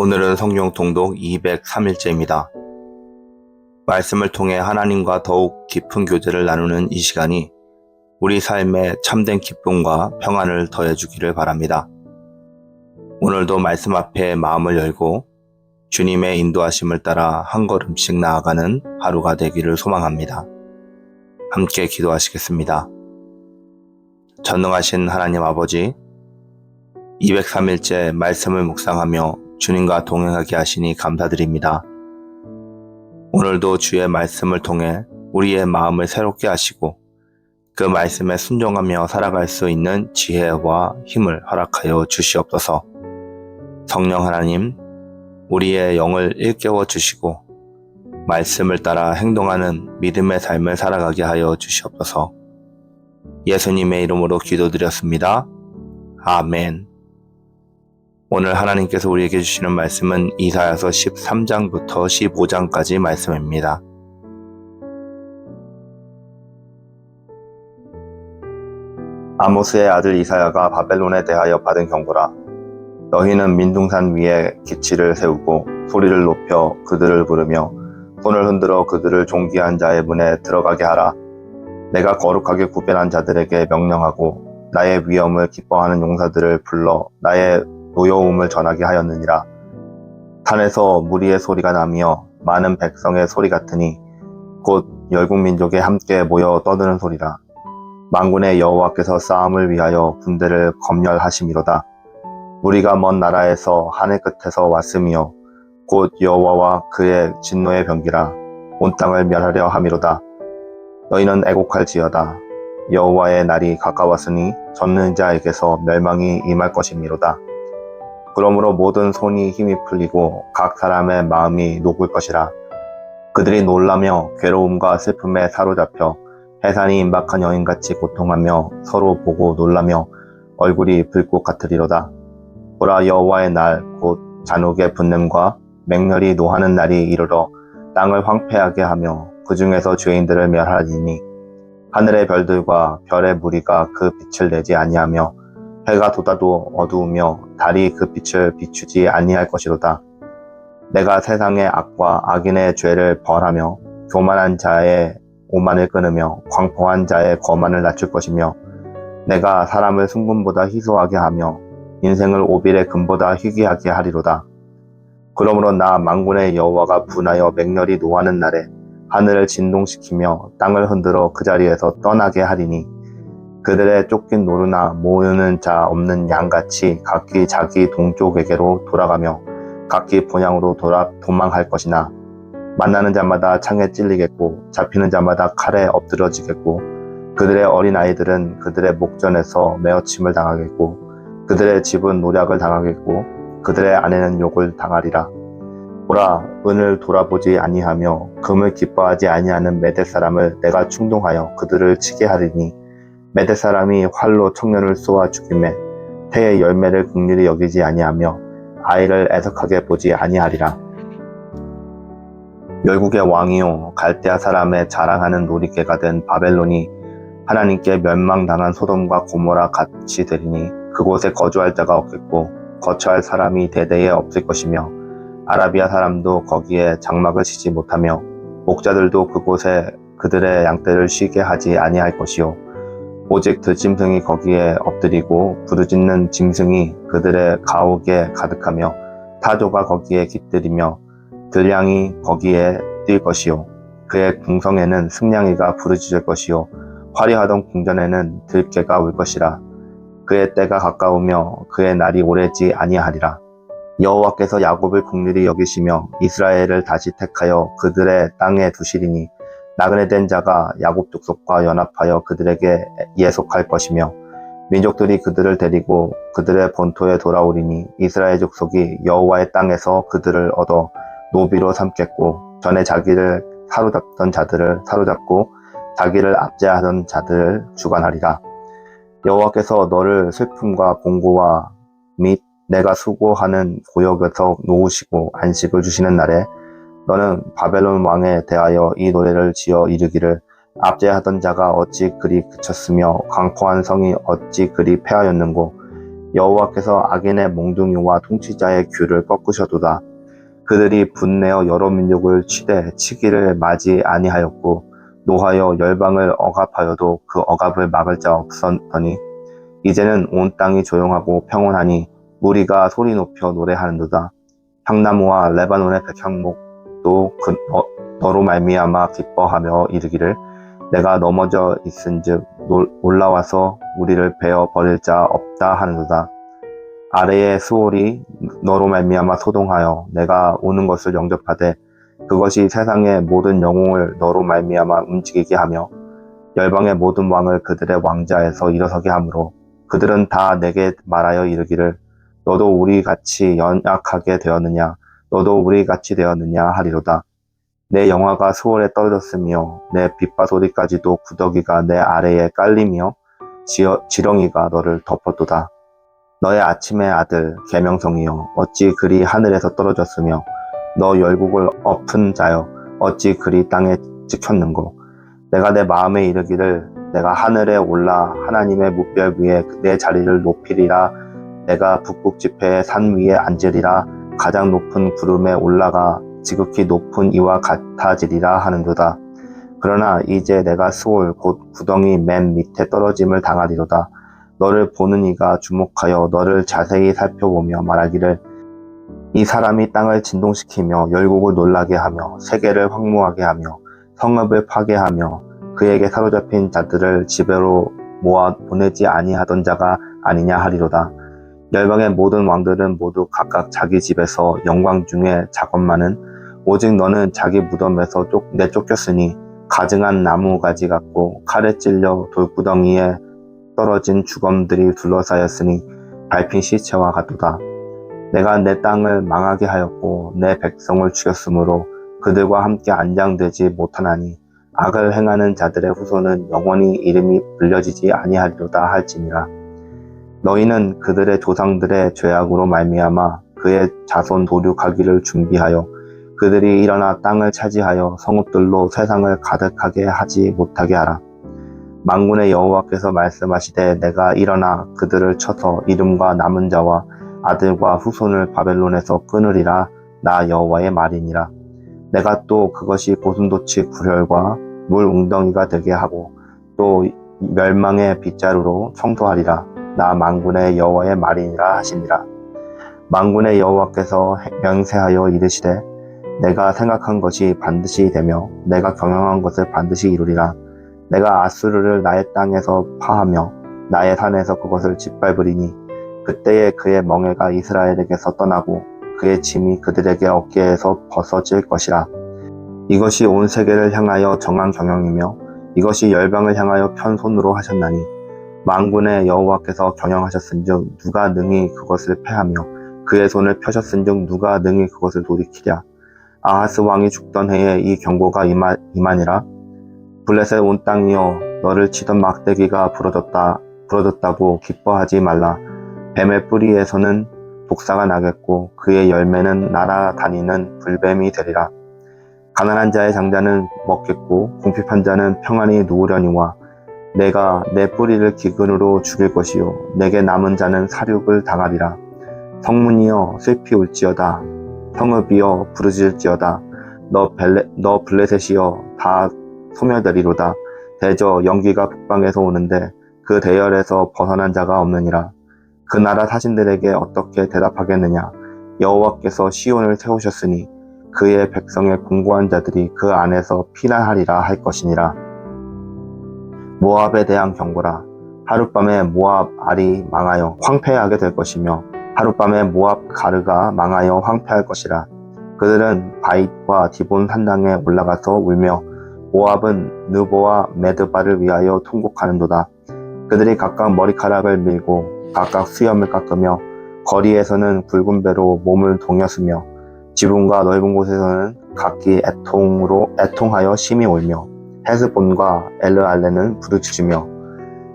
오늘은 성경 통독 203일째입니다. 말씀을 통해 하나님과 더욱 깊은 교제를 나누는 이 시간이 우리 삶에 참된 기쁨과 평안을 더해주기를 바랍니다. 오늘도 말씀 앞에 마음을 열고 주님의 인도하심을 따라 한 걸음씩 나아가는 하루가 되기를 소망합니다. 함께 기도하시겠습니다. 전능하신 하나님 아버지, 203일째 말씀을 묵상하며 주님과 동행하게 하시니 감사드립니다. 오늘도 주의 말씀을 통해 우리의 마음을 새롭게 하시고 그 말씀에 순종하며 살아갈 수 있는 지혜와 힘을 허락하여 주시옵소서. 성령 하나님, 우리의 영을 일깨워 주시고 말씀을 따라 행동하는 믿음의 삶을 살아가게 하여 주시옵소서. 예수님의 이름으로 기도드렸습니다. 아멘. 오늘 하나님께서 우리에게 주시는 말씀은 이사야서 13장부터 15장까지 말씀입니다. 아모스의 아들 이사야가 바벨론에 대하여 받은 경고라. 너희는 민둥산 위에 기치를 세우고 소리를 높여 그들을 부르며 손을 흔들어 그들을 존귀한 자의 문에 들어가게 하라. 내가 거룩하게 구별한 자들에게 명령하고 나의 위엄을 기뻐하는 용사들을 불러 나의 노여움을 전하게 하였느니라. 산에서 무리의 소리가 나며 많은 백성의 소리 같으니 곧 열국민족이 함께 모여 떠드는 소리라. 만군의 여호와께서 싸움을 위하여 군대를 검열하심이로다. 우리가 먼 나라에서 하늘 끝에서 왔으며 곧 여호와와 그의 진노의 병기라. 온 땅을 멸하려 함이로다. 너희는 애곡할지어다. 여호와의 날이 가까웠으니 젖는 자에게서 멸망이 임할 것이미로다. 그러므로 모든 손이 힘이 풀리고 각 사람의 마음이 녹을 것이라. 그들이 놀라며 괴로움과 슬픔에 사로잡혀 해산이 임박한 여인같이 고통하며 서로 보고 놀라며 얼굴이 불꽃 같으리로다. 보라, 여호와의 날 곧 잔혹의 분냄과 맹렬히 노하는 날이 이르러 땅을 황폐하게 하며 그 중에서 죄인들을 멸하리니 하늘의 별들과 별의 무리가 그 빛을 내지 아니하며 해가 돋아도 어두우며 달이 그 빛을 비추지 아니할 것이로다. 내가 세상의 악과 악인의 죄를 벌하며 교만한 자의 오만을 끊으며 광포한 자의 거만을 낮출 것이며 내가 사람을 순금보다 희소하게 하며 인생을 오빌의 금보다 희귀하게 하리로다. 그러므로 나 만군의 여호와가 분하여 맹렬히 노하는 날에 하늘을 진동시키며 땅을 흔들어 그 자리에서 떠나게 하리니 그들의 쫓긴 노루나 모으는 자 없는 양같이 각기 자기 동족에게로 돌아가며 각기 본향으로 도망할 것이나 만나는 자마다 창에 찔리겠고 잡히는 자마다 칼에 엎드러지겠고 그들의 어린아이들은 그들의 목전에서 메어침을 당하겠고 그들의 집은 노략을 당하겠고 그들의 아내는 욕을 당하리라. 보라, 은을 돌아보지 아니하며 금을 기뻐하지 아니하는 메대 사람을 내가 충동하여 그들을 치게 하리니 메대 사람이 활로 청년을 쏘아 죽이매 태의 열매를 긍휼히 여기지 아니하며 아이를 애석하게 보지 아니하리라. 열국의 왕이요 갈대아 사람의 자랑하는 놀이개가 된 바벨론이 하나님께 멸망당한 소돔과 고모라 같이 되리니 그곳에 거주할 자가 없겠고 거처할 사람이 대대에 없을 것이며 아라비아 사람도 거기에 장막을 치지 못하며 목자들도 그곳에 그들의 양떼를 쉬게 하지 아니할 것이요 오직 들짐승이 거기에 엎드리고 부르짖는 짐승이 그들의 가옥에 가득하며 타조가 거기에 깃들이며 들량이 거기에 뛸 것이요 그의 궁성에는 승냥이가 부르짖을 것이요 화려하던 궁전에는 들깨가 울 것이라. 그의 때가 가까우며 그의 날이 오래지 아니하리라. 여호와께서 야곱을 긍휼히 여기시며 이스라엘을 다시 택하여 그들의 땅에 두시리니 나그네 된 자가 야곱 족속과 연합하여 그들에게 예속할 것이며 민족들이 그들을 데리고 그들의 본토에 돌아오리니 이스라엘 족속이 여호와의 땅에서 그들을 얻어 노비로 삼겠고 전에 자기를 사로잡던 자들을 사로잡고 자기를 압제하던 자들을 주관하리라. 여호와께서 너를 슬픔과 봉고와 및 내가 수고하는 고역에서 놓으시고 안식을 주시는 날에 너는 바벨론 왕에 대하여 이 노래를 지어 이르기를 압제하던 자가 어찌 그리 그쳤으며 강포한 성이 어찌 그리 패하였는고 여호와께서 악인의 몽둥이와 통치자의 귀를 꺾으셔도다. 그들이 분내어 여러 민족을 치되 치기를 마지 아니하였고 노하여 열방을 억압하여도 그 억압을 막을 자 없었더니 이제는 온 땅이 조용하고 평온하니 무리가 소리 높여 노래하는도다. 향나무와 레바논의 백향목도 너로 말미암아 기뻐하며 이르기를 내가 넘어져 있은즉 올라와서 우리를 베어 버릴 자 없다 하는도다. 아래의 수월이 너로 말미암아 소동하여 내가 오는 것을 영접하되 그것이 세상의 모든 영웅을 너로 말미암아 움직이게 하며 열방의 모든 왕을 그들의 왕자에서 일어서게 하므로 그들은 다 내게 말하여 이르기를 너도 우리같이 연약하게 되었느냐 너도 우리같이 되었느냐 하리로다. 내 영화가 수월에 떨어졌으며 내 빗바소리까지도 구더기가 내 아래에 깔리며 지렁이가 너를 덮었도다. 너의 아침의 아들 계명성이여 어찌 그리 하늘에서 떨어졌으며 너 열국을 엎은 자여 어찌 그리 땅에 찍혔는고. 내가 내 마음에 이르기를 내가 하늘에 올라 하나님의 무별 위에 내 자리를 높이리라. 내가 북극 지폐의 산 위에 앉으리라. 가장 높은 구름에 올라가 지극히 높은 이와 같아지리라 하는도다. 그러나 이제 내가 수월 곧 구덩이 맨 밑에 떨어짐을 당하리로다. 너를 보는 이가 주목하여 너를 자세히 살펴보며 말하기를 이 사람이 땅을 진동시키며 열국을 놀라게 하며 세계를 황무하게 하며 성읍을 파괴하며 그에게 사로잡힌 자들을 집으로 모아 보내지 아니하던 자가 아니냐 하리로다. 열방의 모든 왕들은 모두 각각 자기 집에서 영광 중에 작업만은 오직 너는 자기 무덤에서 내쫓겼으니 가증한 나무가지 같고 칼에 찔려 돌구덩이에 떨어진 주검들이 둘러싸였으니 밟힌 시체와 같도다. 내가 내 땅을 망하게 하였고 내 백성을 죽였으므로 그들과 함께 안장되지 못하나니 악을 행하는 자들의 후손은 영원히 이름이 불려지지 아니하리로다 할지니라. 너희는 그들의 조상들의 죄악으로 말미암아 그의 자손 도륙하기를 준비하여 그들이 일어나 땅을 차지하여 성읍들로 세상을 가득하게 하지 못하게 하라. 만군의 여호와께서 말씀하시되 내가 일어나 그들을 쳐서 이름과 남은 자와 아들과 후손을 바벨론에서 끊으리라. 나 여호와의 말이니라. 내가 또 그것이 고슴도치 굴혈과 물 웅덩이가 되게 하고 또 멸망의 빗자루로 청소하리라. 나 만군의 여호와의 말이니라 하시니라. 만군의 여호와께서 맹세하여 이르시되 내가 생각한 것이 반드시 되며 내가 경영한 것을 반드시 이루리라. 내가 아수르를 나의 땅에서 파하며 나의 산에서 그것을 짓밟으리니 그때에 그의 멍에가 이스라엘에게서 떠나고 그의 짐이 그들에게 어깨에서 벗어질 것이라. 이것이 온 세계를 향하여 정한 경영이며 이것이 열방을 향하여 편 손으로 하셨나니 만군의 여호와께서 경영하셨은즉 누가 능히 그것을 패하며 그의 손을 펴셨은즉 누가 능히 그것을 돌이키랴. 아하스 왕이 죽던 해에 이 경고가 임하니라. 블레셋 온 땅이여 너를 치던 막대기가 부러졌다고 기뻐하지 말라. 뱀의 뿌리에서는 독사가 나겠고 그의 열매는 날아다니는 불뱀이 되리라. 가난한 자의 장자는 먹겠고 궁핍한 자는 평안히 누우려니와 내가 내 뿌리를 기근으로 죽일 것이요 내게 남은 자는 사륙을 당하리라. 성문이여 슬피 울지어다. 성읍이여 부르짖을지어다. 너 블레셋이여 다 소멸되리로다. 대저 연기가 북방에서 오는데 그 대열에서 벗어난 자가 없느니라. 그 나라 사신들에게 어떻게 대답하겠느냐. 여호와께서 시온을 세우셨으니 그의 백성의 공고한 자들이 그 안에서 피난하리라 할 것이니라. 모압에 대한 경고라. 하룻밤에 모압 알이 망하여 황폐하게 될 것이며 하룻밤에 모압 가르가 망하여 황폐할 것이라. 그들은 바잇과 디본 산당에 올라가서 울며 모압은 느보와 메드바를 위하여 통곡하는도다. 그들이 각각 머리카락을 밀고 각각 수염을 깎으며 거리에서는 굵은 배로 몸을 동였으며 지붕과 넓은 곳에서는 각기 애통하여 심히 울며 헤스본과 엘르알레는 부르짖으며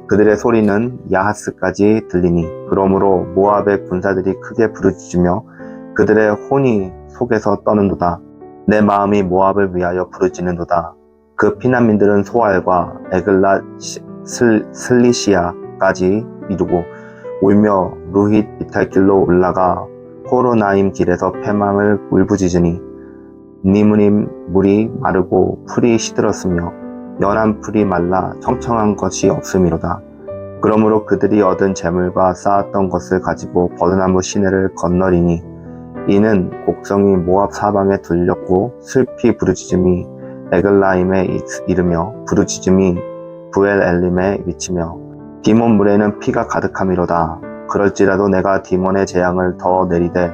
그들의 소리는 야하스까지 들리니 그러므로 모압의 군사들이 크게 부르짖으며 그들의 혼이 속에서 떠는도다. 내 마음이 모압을 위하여 부르짖는도다. 그 피난민들은 소알과 에글랏 슬리시아까지 이르고 울며 루힛 이탈길로 올라가 호로나임 길에서 패망을 울부짖으니 니무님 물이 마르고 풀이 시들었으며 연한 풀이 말라 청청한 것이 없음이로다. 그러므로 그들이 얻은 재물과 쌓았던 것을 가지고 버드나무 시내를 건너리니 이는 곡성이 모압 사방에 둘렸고 슬피 부르짖음이 에글라임에 이르며 부르짖음이 부엘 엘림에 미치며 디몬 물에는 피가 가득함이로다. 그럴지라도 내가 디몬의 재앙을 더 내리되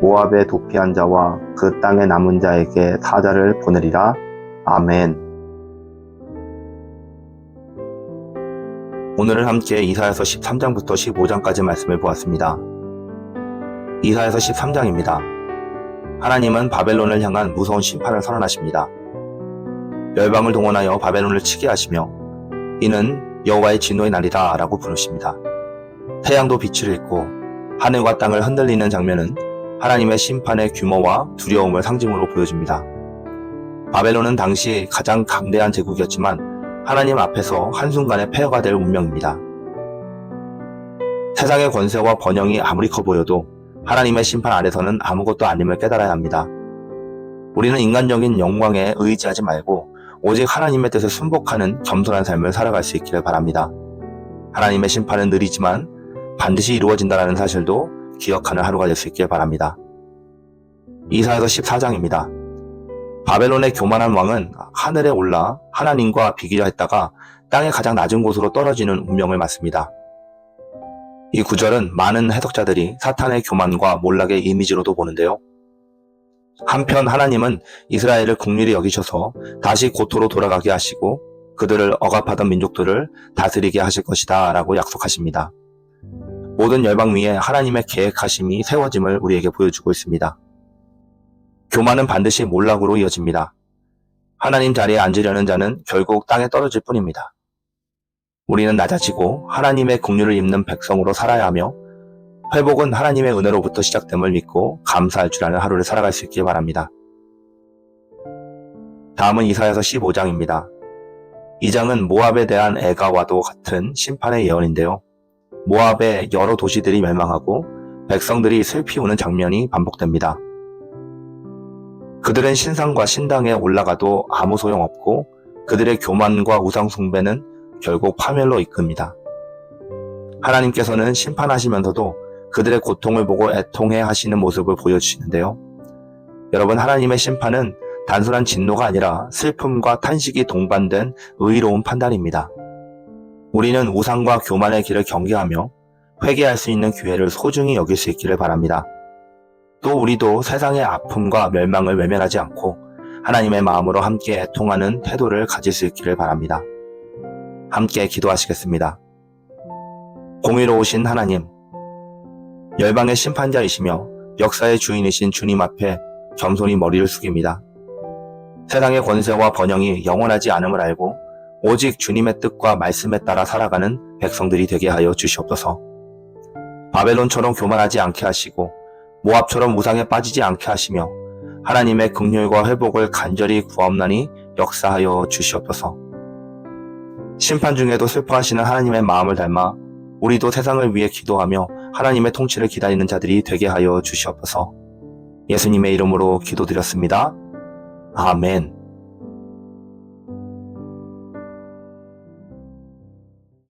모압에 도피한 자와 그 땅에 남은 자에게 타자를 보내리라. 아멘. 오늘은 함께 이사야서 13장부터 15장까지 말씀을 보았습니다. 이사야서 13장입니다. 하나님은 바벨론을 향한 무서운 심판을 선언하십니다. 열방을 동원하여 바벨론을 치게 하시며 이는 여호와의 진노의 날이다 라고 부르십니다. 태양도 빛을 잃고 하늘과 땅을 흔들리는 장면은 하나님의 심판의 규모와 두려움을 상징으로 보여줍니다. 바벨론은 당시 가장 강대한 제국이었지만 하나님 앞에서 한순간에 폐허가 될 운명입니다. 세상의 권세와 번영이 아무리 커 보여도 하나님의 심판 아래서는 아무것도 아님을 깨달아야 합니다. 우리는 인간적인 영광에 의지하지 말고 오직 하나님의 뜻에 순복하는 겸손한 삶을 살아갈 수 있기를 바랍니다. 하나님의 심판은 느리지만 반드시 이루어진다는 사실도 기억하는 하루가 될 수 있길 바랍니다. 이사야서 14장입니다. 바벨론의 교만한 왕은 하늘에 올라 하나님과 비기려 했다가 땅의 가장 낮은 곳으로 떨어지는 운명을 맞습니다. 이 구절은 많은 해석자들이 사탄의 교만과 몰락의 이미지로도 보는데요. 한편 하나님은 이스라엘을 긍휼히 여기셔서 다시 고토로 돌아가게 하시고 그들을 억압하던 민족들을 다스리게 하실 것이다 라고 약속하십니다. 모든 열방 위에 하나님의 계획하심이 세워짐을 우리에게 보여주고 있습니다. 교만은 반드시 몰락으로 이어집니다. 하나님 자리에 앉으려는 자는 결국 땅에 떨어질 뿐입니다. 우리는 낮아지고 하나님의 긍휼을 입는 백성으로 살아야 하며 회복은 하나님의 은혜로부터 시작됨을 믿고 감사할 줄 아는 하루를 살아갈 수 있길 바랍니다. 다음은 이사야서 15장입니다. 이 장은 모압에 대한 애가와도 같은 심판의 예언인데요. 모압의 여러 도시들이 멸망하고 백성들이 슬피 우는 장면이 반복됩니다. 그들은 신상과 신당에 올라가도 아무 소용없고 그들의 교만과 우상 숭배는 결국 파멸로 이끕니다. 하나님께서는 심판하시면서도 그들의 고통을 보고 애통해 하시는 모습을 보여주시는데요. 여러분, 하나님의 심판은 단순한 진노가 아니라 슬픔과 탄식이 동반된 의로운 판단입니다. 우리는 우상과 교만의 길을 경계하며 회개할 수 있는 기회를 소중히 여길 수 있기를 바랍니다. 또 우리도 세상의 아픔과 멸망을 외면하지 않고 하나님의 마음으로 함께 애통하는 태도를 가질 수 있기를 바랍니다. 함께 기도하시겠습니다. 공의로우신 하나님, 열방의 심판자이시며 역사의 주인이신 주님 앞에 겸손히 머리를 숙입니다. 세상의 권세와 번영이 영원하지 않음을 알고 오직 주님의 뜻과 말씀에 따라 살아가는 백성들이 되게 하여 주시옵소서. 바벨론처럼 교만하지 않게 하시고 모압처럼 우상에 빠지지 않게 하시며 하나님의 긍휼과 회복을 간절히 구하옵나니 역사하여 주시옵소서. 심판 중에도 슬퍼하시는 하나님의 마음을 닮아 우리도 세상을 위해 기도하며 하나님의 통치를 기다리는 자들이 되게 하여 주시옵소서. 예수님의 이름으로 기도드렸습니다. 아멘.